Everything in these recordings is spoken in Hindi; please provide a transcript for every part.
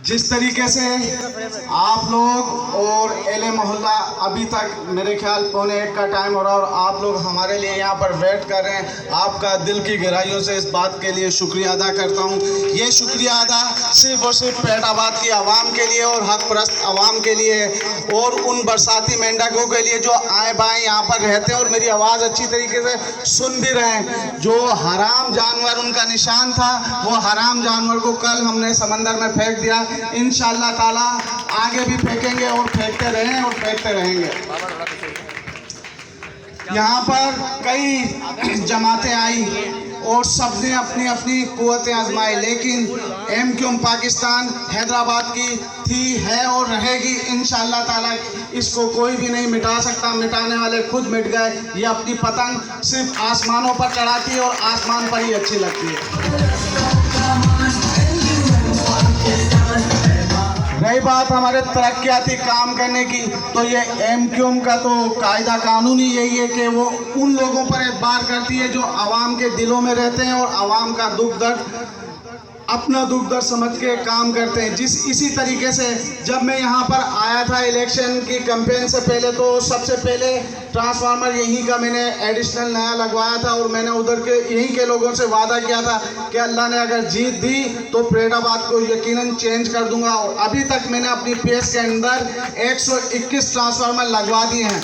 जिस तरीके से आप लोग और एले मोहल्ला अभी तक मेरे ख्याल 1:45 का टाइम हो रहा है और आप लोग हमारे लिए यहाँ पर वेट कर रहे हैं, आपका दिल की गहराइयों से इस बात के लिए शुक्रिया अदा करता हूँ। ये शुक्रिया अदा सिर्फ और सिर्फ पेटाबाद की आवाम के लिए और हक परस्त आवाम के लिए और उन बरसाती मेंढकों के लिए जो आए बाएँ यहाँ पर रहते हैं और मेरी आवाज़ अच्छी तरीके से सुन भी रहे हैं। जो हराम जानवर उनका निशान था, वो हराम जानवर को कल हमने समंदर में फेंक दिया। इंशाअल्लाह ताला आगे भी फेंकेंगे और फेंकते रहें और फेंकते रहेंगे। यहाँ पर कई जमातें आई और सबने अपनी अपनी कुव्वतें आजमाई, लेकिन एमक्यूएम पाकिस्तान हैदराबाद की थी, है और रहेगी इंशाअल्लाह ताला। इसको कोई भी नहीं मिटा सकता, मिटाने वाले खुद मिट गए। ये अपनी पतंग सिर्फ आसमानों पर चढ़ाती है और आसमान पर ही अच्छी लगती है। रही बात हमारे तरक्याती काम करने की, तो ये एमक्यूएम का तो कायदा कानून ही यही है कि वो उन लोगों पर एतबार करती है जो आवाम के दिलों में रहते हैं और आवाम का दुख दर्द अपना दुख दर्द समझ के काम करते हैं। इसी तरीके से जब मैं यहाँ पर आया था इलेक्शन की कैंपेन से पहले, तो सबसे पहले ट्रांसफार्मर यहीं का मैंने एडिशनल नया लगवाया था और मैंने उधर के यहीं के लोगों से वादा किया था कि अल्लाह ने अगर जीत दी तो पेटाबाद को यकीनन चेंज कर दूंगा। और अभी तक मैंने अपनी पीएस के अंदर 121 ट्रांसफार्मर लगवा दिए हैं।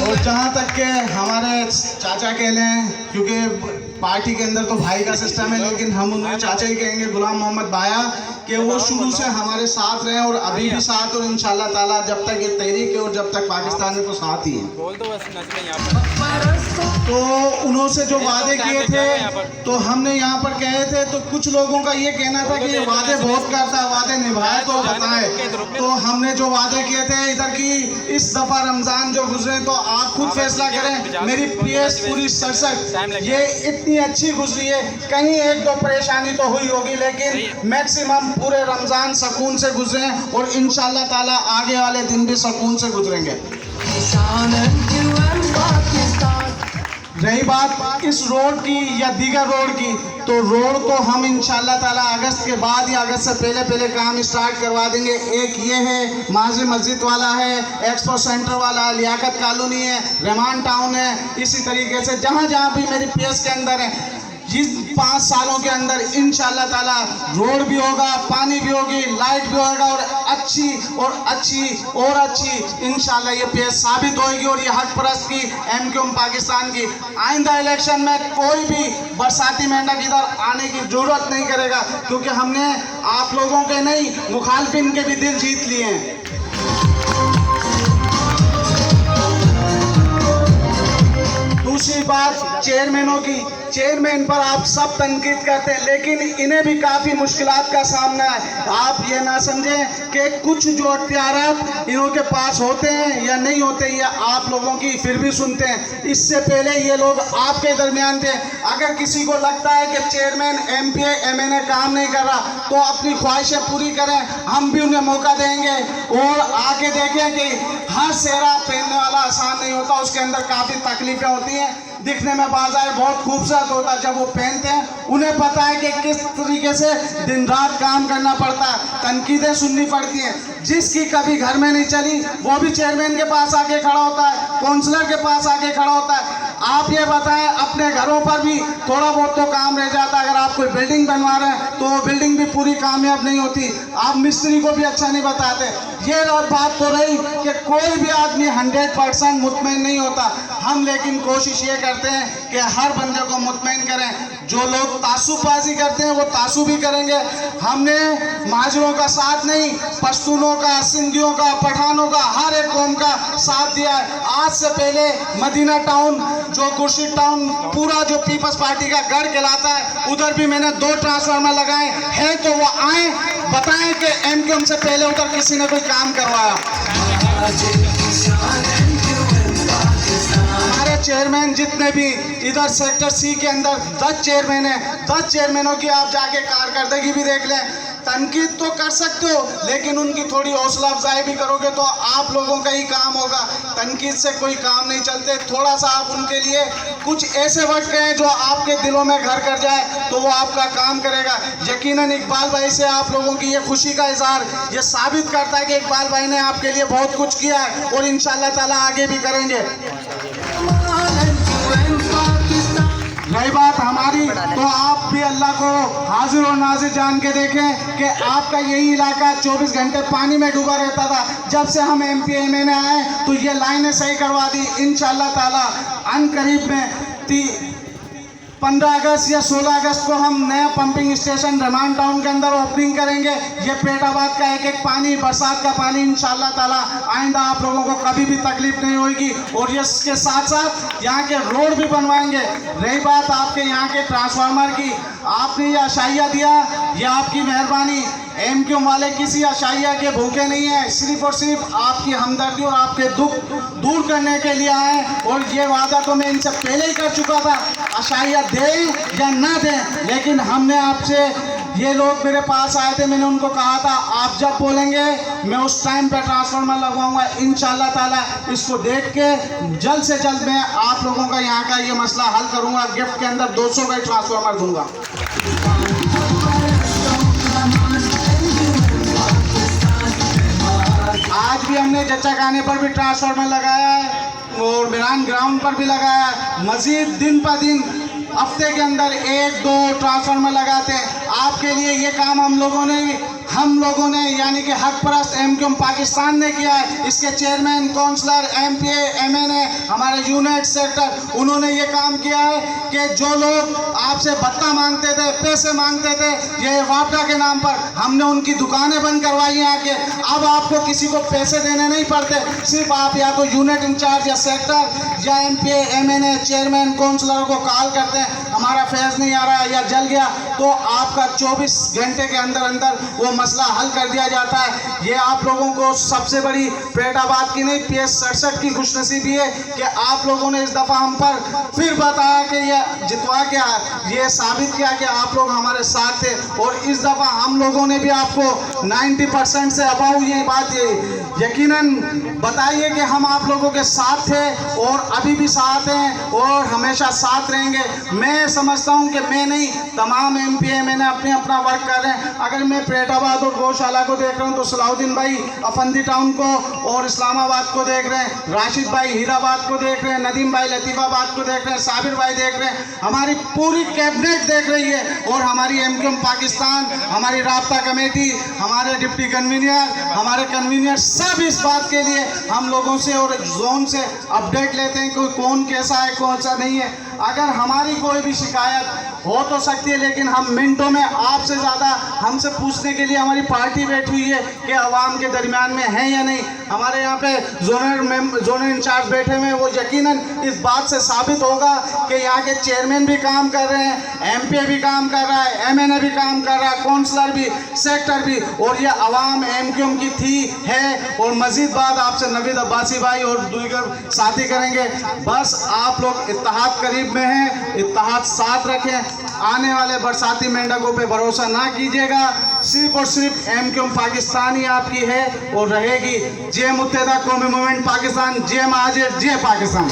और जहाँ तक के हमारे चाचा कह लें, क्योंकि पार्टी के अंदर तो भाई का सिस्टम है, लेकिन हम उन्हें चाचा ही कहेंगे, गुलाम मोहम्मद बाया, कि वो शुरू से हमारे साथ रहे और अभी भी साथ, और इंशाल्लाह ताला जब तक ये तहरीक है और जब तक पाकिस्तान है तो साथ ही है। तो उन्होंने जो वादे किए थे तो हमने यहाँ पर कहे थे, तो कुछ लोगों का ये कहना था कि ये वादे बहुत करता है, वादे निभाए तो बताए। तो हमने जो वादे किए थे इधर की इस दफ़ा रमज़ान जो गुजरे, तो आप खुद फैसला करें। मेरी पीएस पूरी 67 ये इतनी अच्छी गुजरी है, कहीं एक दो परेशानी तो हुई होगी, लेकिन मैक्सिमम पूरे रमज़ान सुकून से गुजरे और इंशाअल्लाह ताला आगे वाले दिन भी सुकून से गुजरेंगे। रही बात इस रोड की या दीगर रोड की, तो रोड तो हम इंशाअल्लाह ताला अगस्त के बाद या अगस्त से पहले काम स्टार्ट करवा देंगे। एक ये है माजी मस्जिद वाला है, एक्सपो सेंटर वाला है, लियाकत कॉलोनी है, रहमान टाउन है। इसी तरीके से जहाँ जहाँ भी मेरी पीएस के अंदर है, जिस 5 सालों के अंदर इंशाअल्लाह ताला रोड भी होगा, पानी भी होगी, लाइट भी होगा और अच्छी इंशाअल्लाह ये पीएस साबित होगी। और ये हक परस्त की एमक्यूएम पाकिस्तान की आइंदा इलेक्शन में कोई भी बरसाती मेंढक इधर आने की जरूरत नहीं करेगा, क्योंकि हमने आप लोगों के नहीं मुखालफिन के भी दिल जीत लिए हैं। दूसरी बात चेयरमैनों की, चेयरमैन पर आप सब तनकीद करते हैं, लेकिन इन्हें भी काफ़ी मुश्किलात का सामना है। आप ये ना समझें कि कुछ जो अख्तियारात इन्हों के पास होते हैं या नहीं होते, ये आप लोगों की फिर भी सुनते हैं। इससे पहले ये लोग आपके दरमियान थे। अगर किसी को लगता है कि चेयरमैन एमपीए एमएनए काम नहीं कर रहा, तो अपनी ख्वाहिशें पूरी करें, हम भी उन्हें मौका देंगे और आके देखें कि हर सेहरा पहनने वाला आसान नहीं होता, उसके अंदर काफ़ी तकलीफें होती हैं। दिखने में बाजार बहुत खूबसूरत होता है, जब वो पहनते हैं उन्हें पता है कि किस तरीके से दिन रात काम करना पड़ता है, तनकीदें सुननी पड़ती हैं। जिसकी कभी घर में नहीं चली वो भी चेयरमैन के पास आके खड़ा होता है, काउंसलर के पास आके खड़ा होता है। आप ये बताएं, अपने घरों पर भी थोड़ा बहुत तो काम रह जाता है। अगर आप कोई बिल्डिंग बनवा रहे हैं तो वो बिल्डिंग भी पूरी कामयाब नहीं होती, आप मिस्त्री को भी अच्छा नहीं बताते। ये बात तो रही कि कोई भी आदमी 100% मुतमईन नहीं होता। हम लेकिन कोशिश ये करते हैं कि हर बंदे को मुतमईन करें। जो लोग तासुबाजी करते हैं वो तासुब भी करेंगे। हमने माजरों का साथ नहीं, पश्तूनों का, सिंधियों का, पठानों का, हर एक कौम का साथ दिया है। आज से पहले मदीना टाउन जो खुर्शीद टाउन पूरा जो पीपल्स पार्टी का गढ़ कहलाता है, उधर भी मैंने 2 ट्रांसफार्मर लगाए हैं। तो वो आए बताएं कि एमक्यूएम से पहले उधर किसी ने कोई काम करवाया। हमारे चेयरमैन जितने भी इधर सेक्टर सी के अंदर 10 चेयरमैन हैं, 10 चेयरमैनों की आप जाके कारकर्दगी भी देख लें। तनकीद तो कर सकते हो, लेकिन उनकी थोड़ी हौसला अफजाई भी करोगे तो आप लोगों का ही काम होगा। तनकीद से कोई काम नहीं चलते। थोड़ा सा आप उनके लिए कुछ ऐसे वर्ड कहें जो आपके दिलों में घर कर जाए, तो वो आपका काम करेगा। यकीनन इकबाल भाई से आप लोगों की ये खुशी का इजहार ये साबित करता है कि इकबाल भाई ने आपके लिए बहुत कुछ किया है और इंशाअल्लाह ताला आगे भी करेंगे। रही बात हमारी, तो आप भी अल्लाह को हाजिर और नाजिर जान के देखें कि आपका यही इलाका 24 घंटे पानी में डूबा रहता था। जब से हम MP MNA आए तो ये लाइनें सही करवा दी। इंशाअल्लाह ताला अनकरीब में 15 अगस्त या 16 अगस्त को हम नया पंपिंग स्टेशन रहमान टाउन के अंदर ओपनिंग करेंगे। ये पेटाबाद का एक एक पानी, बरसात का पानी इंशाअल्लाह ताला आइंदा आप लोगों को कभी भी तकलीफ नहीं होगी। और ये इसके साथ साथ यहाँ के रोड भी बनवाएंगे। रही बात आपके यहाँ के ट्रांसफार्मर की, आपने ये आशाइया दिया, ये आपकी मेहरबानी। MQM वाले किसी आशाइया के भूखे नहीं है, सिर्फ और सिर्फ आपकी हमदर्दी और आपके दुख दूर करने के लिए आए। और ये वादा तो मैं इनसे पहले ही कर चुका था, आशाइया दें या ना दें, लेकिन हमने आपसे, ये लोग मेरे पास आए थे, मैंने उनको कहा था आप जब बोलेंगे मैं उस टाइम पे ट्रांसफार्मर लगवाऊंगा। इंशाअल्लाह ताला इसको देख के जल्द से जल्द मैं आप लोगों का यहाँ का ये मसला हल करूँगा। गिफ्ट के अंदर 200 का ट्रांसफार्मर दूंगा। आज भी हमने जच्चा खाने पर भी ट्रांसफार्मर लगाया है और मेरान ग्राउंड पर भी लगाया है। मजीद दिन पर दिन हफ्ते के अंदर 1-2 ट्रांसफार्मर लगाते हैं। आपके लिए ये काम हम लोगों ने यानी कि हक परस्त MQM पाकिस्तान ने किया है। इसके चेयरमैन, काउंसलर, MPA MNA, हमारे यूनिट सेक्टर, उन्होंने ये काम किया है कि जो लोग आपसे भत्ता मांगते थे, पैसे मांगते थे ये वापडा के नाम पर, हमने उनकी दुकानें बंद करवाई हैं आके। अब आपको किसी को पैसे देने नहीं पड़ते, सिर्फ आप या तो यूनिट इंचार्ज या सेक्टर या MPA MNA चेयरमैन काउंसलर को कॉल करते हैं, हमारा फैज़ नहीं आ रहा है या जल गया, तो आपका 24 घंटे के अंदर अंदर वो मसला हल कर दिया जाता है। ये आप लोगों को सबसे बड़ी पेटाबाद की नहीं, PS 67 की खुशनसीबी है कि आप लोगों ने इस दफ़ा हम पर फिर बताया कि ये जितवा के ये साबित किया कि आप लोग हमारे साथ थे। और इस दफ़ा हम लोगों ने भी आपको 90% से अबाउ ये बात यकीनन बताइए कि हम आप लोगों के साथ थे और अभी भी साथ हैं और हमेशा साथ रहेंगे। मैं समझता हूं कि मैं नहीं, तमाम MPA मैंने अपना वर्क कर रहे हैं। अगर मैं पेटाबाद और गौशाला को देख रहा हूं तो सलाउद्दीन भाई अफंदी टाउन को और इस्लामाबाद को देख रहे हैं, राशिद भाई हीराबाद को देख रहे हैं, नदीम भाई लतीफ़ाबाद को देख रहे हैं, साबिर भाई देख रहे हैं, हमारी पूरी कैबिनेट देख रही है। और हमारी MQM पाकिस्तान, हमारी राब्ता कमेटी, हमारे डिप्टी कन्वीनर, हमारे कन्वीनर सब इस बात के लिए हम लोगों से और जोन से अपडेट लेते हैं कि कौन कैसा है कौन सा नहीं है। अगर हमारी कोई भी शिकायत हो तो सकती है, लेकिन हम मिनटों में आपसे ज़्यादा हमसे पूछने के लिए हमारी पार्टी बैठी हुई है कि आवाम के दरमियान में है या नहीं। हमारे यहाँ पे जोनल इंचार्ज बैठे हुए हैं, वो यकीनन इस बात से साबित होगा कि यहाँ के चेयरमैन भी काम कर रहे हैं, MPA भी काम कर रहा है, MNA भी काम कर रहा है, काउंसलर भी, सेक्टर भी, और ये आवाम MQM की थी है। और मज़ीद बात आपसे नवीद अब्बासी भाई और दीगर साथी करेंगे। बस आप लोग इत्तेहाद करीब में हैं, इत्तेहाद साथ रखें। आने वाले बरसाती मेंढकों पे भरोसा ना कीजिएगा, सिर्फ और सिर्फ MQM पाकिस्तान ही आपकी है और रहेगी। जय मुत्तहिदा कौमी मूवमेंट पाकिस्तान, जय महाजिर, जय पाकिस्तान।